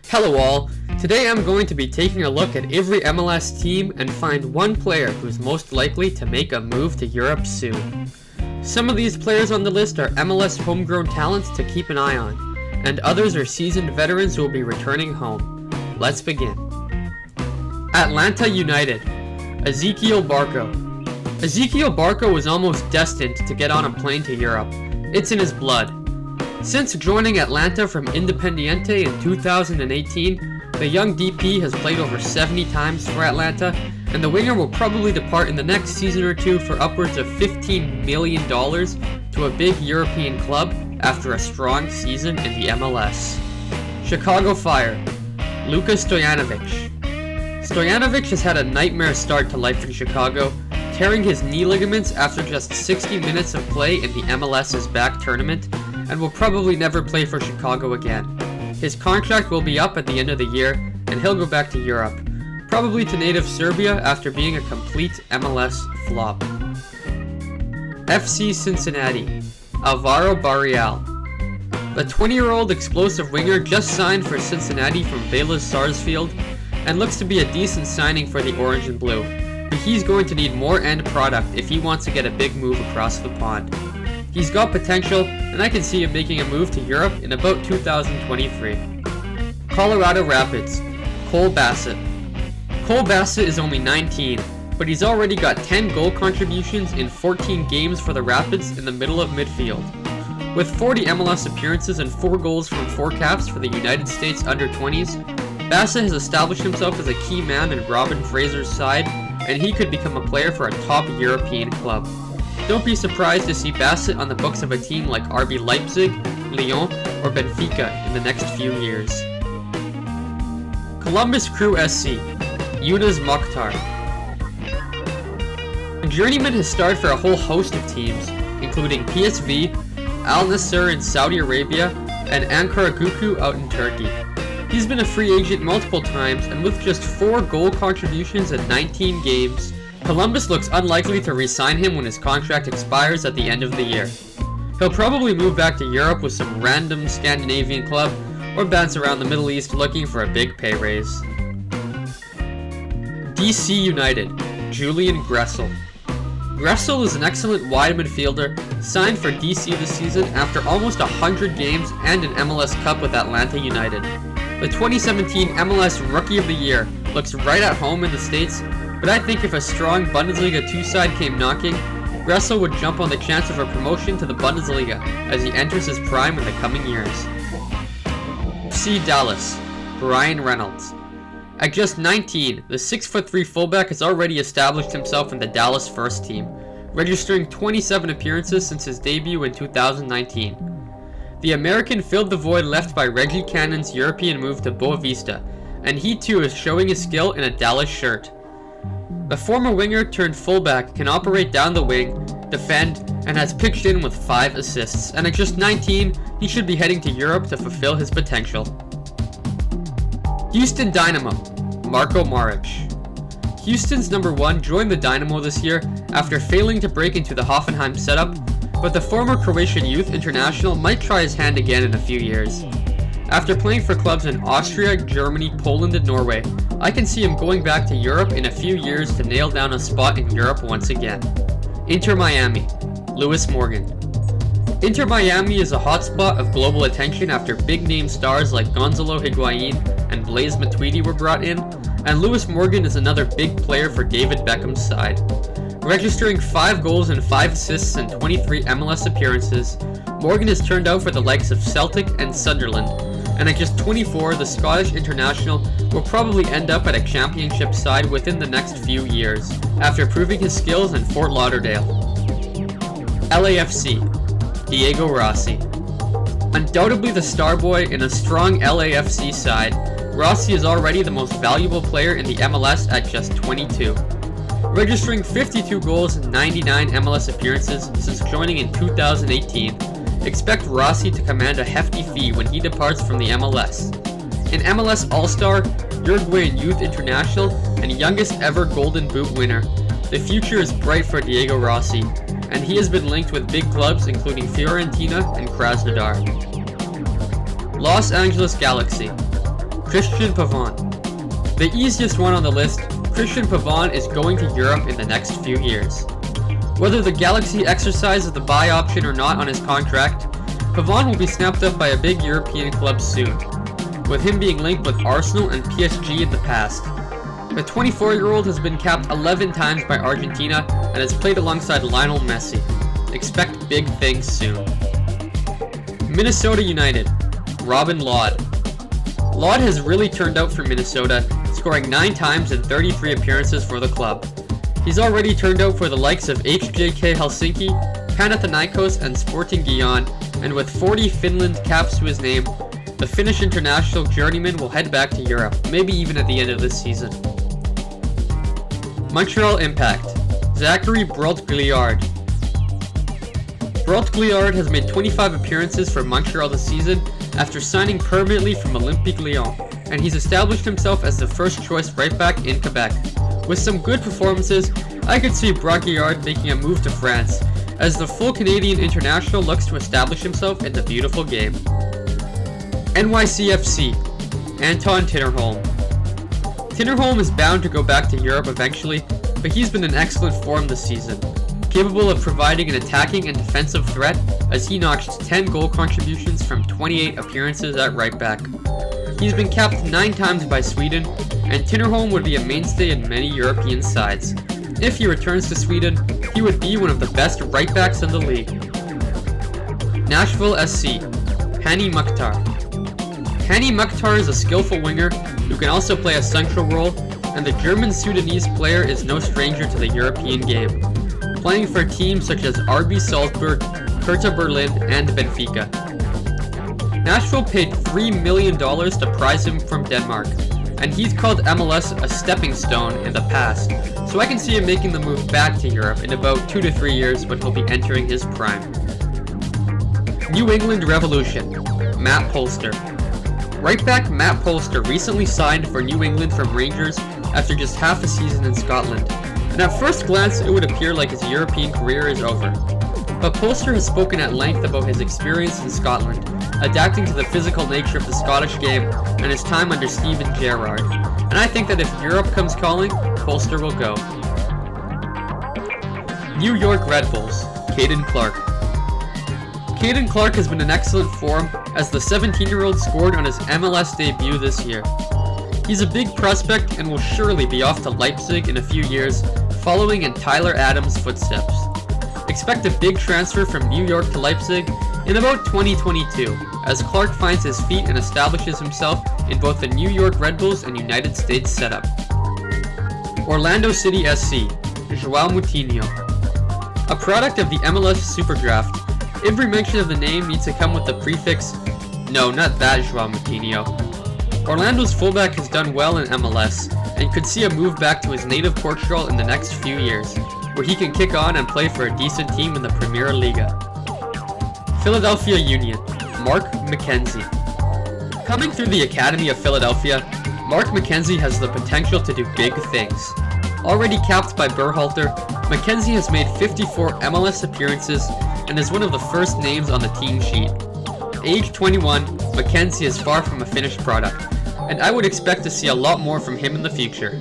Hello all, today I'm going to be taking a look at every MLS team and find one player who's most likely to make a move to Europe soon. Some of these players on the list are MLS homegrown talents to keep an eye on, and others are seasoned veterans who will be returning home. Let's begin. Atlanta United, Ezequiel Barco. Ezequiel Barco was almost destined to get on a plane to Europe. It's in his blood. Since joining Atlanta from Independiente in 2018, the young DP has played over 70 times for Atlanta, and the winger will probably depart in the next season or two for upwards of $15 million to a big European club after a strong season in the MLS. Chicago Fire, Luka Stojanovic. Stojanovic has had a nightmare start to life in Chicago, tearing his knee ligaments after just 60 minutes of play in the MLS's back tournament, and will probably never play for Chicago again. His contract will be up at the end of the year, and he'll go back to Europe, probably to native Serbia after being a complete MLS flop. FC Cincinnati, Alvaro Barreal. The 20-year-old explosive winger just signed for Cincinnati from Vélez Sarsfield, and looks to be a decent signing for the orange and blue, but he's going to need more end product if he wants to get a big move across the pond. He's got potential, and I can see him making a move to Europe in about 2023. Colorado Rapids, Cole Bassett. Cole Bassett is only 19, but he's already got 10 goal contributions in 14 games for the Rapids in the middle of midfield. With 40 MLS appearances and 4 goals from 4 caps for the United States under-20s, Bassett has established himself as a key man in Robin Fraser's side, and he could become a player for a top European club. Don't be surprised to see Bassett on the books of a team like RB Leipzig, Lyon, or Benfica in the next few years. Columbus Crew SC, Yunus Mokhtar. Journeyman has starred for a whole host of teams, including PSV, Al Nassr in Saudi Arabia, and Ankara out in Turkey. He's been a free agent multiple times, and with just 4 goal contributions in 19 games, Columbus looks unlikely to re-sign him when his contract expires at the end of the year. He'll probably move back to Europe with some random Scandinavian club, or bounce around the Middle East looking for a big pay raise. DC United, Julian Gressel. Gressel is an excellent wide midfielder, signed for DC this season after almost 100 games and an MLS Cup with Atlanta United. The 2017 MLS Rookie of the Year looks right at home in the States, but I think if a strong Bundesliga 2 side came knocking, Gressel would jump on the chance of a promotion to the Bundesliga as he enters his prime in the coming years. FC Dallas, Brian Reynolds. At just 19, the 6'3" fullback has already established himself in the Dallas first team, registering 27 appearances since his debut in 2019. The American filled the void left by Reggie Cannon's European move to Boa Vista, and he too is showing his skill in a Dallas shirt. The former winger turned fullback can operate down the wing, defend, and has pitched in with 5 assists, and at just 19, he should be heading to Europe to fulfill his potential. Houston Dynamo, Marko Maric. Houston's number 1 joined the Dynamo this year after failing to break into the Hoffenheim setup, but the former Croatian youth international might try his hand again in a few years. After playing for clubs in Austria, Germany, Poland, and Norway, I can see him going back to Europe in a few years to nail down a spot in Europe once again. Inter Miami, Lewis Morgan. Inter Miami is a hotspot of global attention after big-name stars like Gonzalo Higuain and Blaise Matuidi were brought in, and Lewis Morgan is another big player for David Beckham's side. Registering 5 goals and 5 assists in 23 MLS appearances, Morgan has turned out for the likes of Celtic and Sunderland, and at just 24, the Scottish international will probably end up at a championship side within the next few years, after proving his skills in Fort Lauderdale. LAFC, Diego Rossi. Undoubtedly the star boy in a strong LAFC side, Rossi is already the most valuable player in the MLS at just 22. Registering 52 goals and 99 MLS appearances since joining in 2018, expect Rossi to command a hefty fee when he departs from the MLS. An MLS All-Star, Uruguayan Youth International, and youngest ever Golden Boot winner, the future is bright for Diego Rossi, and he has been linked with big clubs including Fiorentina and Krasnodar. Los Angeles Galaxy, Christian Pavon. The easiest one on the list, Christian Pavon is going to Europe in the next few years. Whether the Galaxy exercises the buy option or not on his contract, Pavon will be snapped up by a big European club soon, with him being linked with Arsenal and PSG in the past. The 24-year-old has been capped 11 times by Argentina and has played alongside Lionel Messi. Expect big things soon. Minnesota United, Robin Lod. Lod has really turned out for Minnesota, scoring 9 times in 33 appearances for the club. He's already turned out for the likes of HJK Helsinki, Panathinaikos, and Sporting Gijón, and with 40 Finland caps to his name, the Finnish international journeyman will head back to Europe, maybe even at the end of this season. Montreal Impact, Zachary Brault-Guillard. Brault-Guillard has made 25 appearances for Montreal this season after signing permanently from Olympique Lyon, and he's established himself as the first choice right back in Quebec. With some good performances, I could see Brault-Guillard making a move to France, as the full Canadian international looks to establish himself in the beautiful game. NYCFC, Anton Tinnerholm. Tinnerholm is bound to go back to Europe eventually, but he's been in excellent form this season, capable of providing an attacking and defensive threat as he notched 10 goal contributions from 28 appearances at right back. He's been capped 9 times by Sweden, and Tinnerholm would be a mainstay in many European sides. If he returns to Sweden, he would be one of the best right backs in the league. Nashville SC, Hani Mukhtar. Hani Mukhtar is a skillful winger who can also play a central role, and the German-Sudanese player is no stranger to the European game, playing for teams such as RB Salzburg, Hertha Berlin, and Benfica. Nashville paid $3 million to prize him from Denmark, and he's called MLS a stepping stone in the past, so I can see him making the move back to Europe in about 2 to 3 years when he'll be entering his prime. New England Revolution, Matt Polster. Right back Matt Polster recently signed for New England from Rangers after just half a season in Scotland, and at first glance it would appear like his European career is over. But Polster has spoken at length about his experience in Scotland, adapting to the physical nature of the Scottish game and his time under Steven Gerrard, and I think that if Europe comes calling, Polster will go. New York Red Bulls, Caden Clark. Caden Clark has been in excellent form as the 17-year-old scored on his MLS debut this year. He's a big prospect and will surely be off to Leipzig in a few years, following in Tyler Adams' footsteps. Expect a big transfer from New York to Leipzig in about 2022, as Clark finds his feet and establishes himself in both the New York Red Bulls and United States setup. Orlando City SC, João Moutinho. A product of the MLS Superdraft, every mention of the name needs to come with the prefix, no, not that João Moutinho. Orlando's fullback has done well in MLS, and could see a move back to his native Portugal in the next few years, where he can kick on and play for a decent team in the Premier Liga. Philadelphia Union, Mark McKenzie. Coming through the Academy of Philadelphia, Mark McKenzie has the potential to do big things. Already capped by Berhalter, McKenzie has made 54 MLS appearances and is one of the first names on the team sheet. Age 21, McKenzie is far from a finished product, and I would expect to see a lot more from him in the future.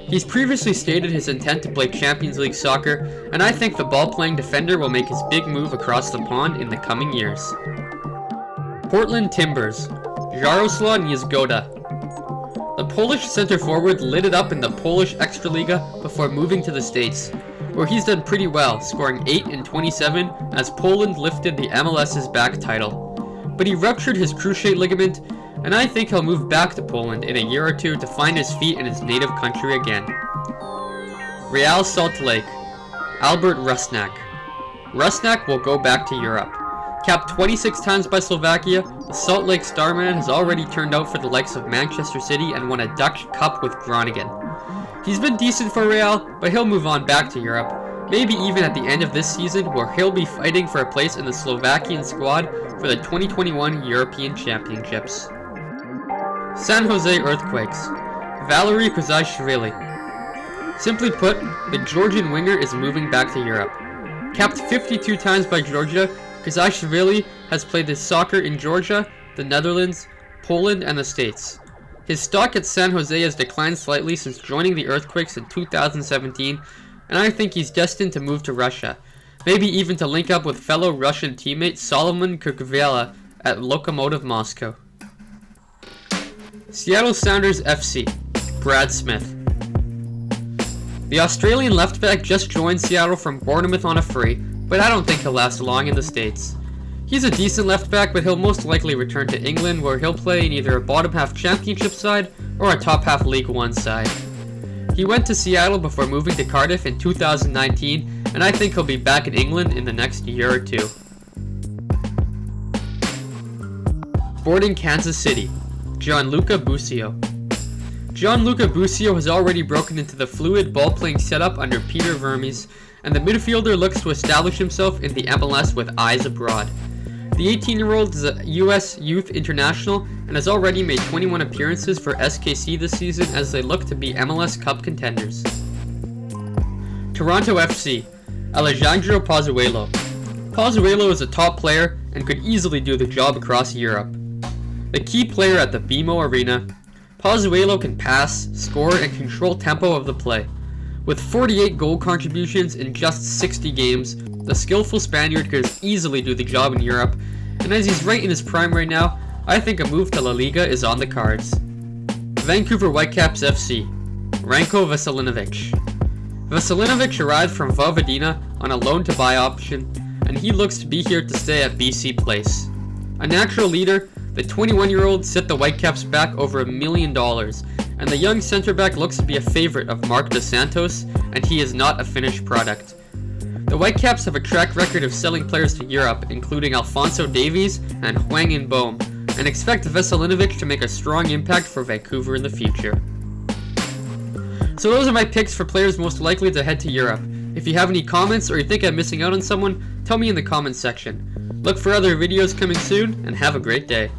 He's previously stated his intent to play Champions League soccer, and I think the ball-playing defender will make his big move across the pond in the coming years. Portland Timbers, Jaroslaw Niezgoda. The Polish center-forward lit it up in the Polish Ekstraliga before moving to the States, where he's done pretty well, scoring 8 in 27 as Poland lifted the MLS's back title. But he ruptured his cruciate ligament, and I think he'll move back to Poland in a year or two to find his feet in his native country again. Real Salt Lake, Albert Rusnak. Rusnak will go back to Europe. Capped 26 times by Slovakia, the Salt Lake Starman has already turned out for the likes of Manchester City and won a Dutch Cup with Groningen. He's been decent for Real, but he'll move on back to Europe, maybe even at the end of this season where he'll be fighting for a place in the Slovakian squad for the 2021 European Championships. San Jose Earthquakes, Valery Kozashvili. Simply put, the Georgian winger is moving back to Europe. Capped 52 times by Georgia, Kozashvili has played his soccer in Georgia, the Netherlands, Poland, and the States. His stock at San Jose has declined slightly since joining the Earthquakes in 2017, and I think he's destined to move to Russia, maybe even to link up with fellow Russian teammate Solomon Kurkvela at Lokomotiv Moscow. Seattle Sounders FC, Brad Smith. The Australian left-back just joined Seattle from Bournemouth on a free, but I don't think he'll last long in the States. He's a decent left-back, but he'll most likely return to England, where he'll play in either a bottom-half championship side or a top-half League One side. He went to Seattle before moving to Cardiff in 2019, and I think he'll be back in England in the next year or two. Sporting Kansas City, Gianluca Busio. Gianluca Busio has already broken into the fluid ball-playing setup under Peter Vermes, and the midfielder looks to establish himself in the MLS with eyes abroad. The 18-year-old is a U.S. Youth International and has already made 21 appearances for SKC this season as they look to be MLS Cup contenders. Toronto FC, Alejandro Pozuelo. Pozuelo is a top player and could easily do the job across Europe. The key player at the BMO Arena, Pozuelo can pass, score, and control tempo of the play. With 48 goal contributions in just 60 games, the skillful Spaniard could easily do the job in Europe, and as he's right in his prime right now, I think a move to La Liga is on the cards. Vancouver Whitecaps FC, Ranko Veselinovic. Veselinovic arrived from Vojvodina on a loan-to-buy option, and he looks to be here to stay at BC Place. A natural leader, the 21-year-old set the Whitecaps back over $1 million, and the young centre-back looks to be a favorite of Marc Dos Santos, and he is not a finished product. The Whitecaps have a track record of selling players to Europe, including Alphonso Davies and Hwang In-beom, and expect Veselinovic to make a strong impact for Vancouver in the future. So those are my picks for players most likely to head to Europe. If you have any comments or you think I'm missing out on someone, tell me in the comments section. Look for other videos coming soon, and have a great day.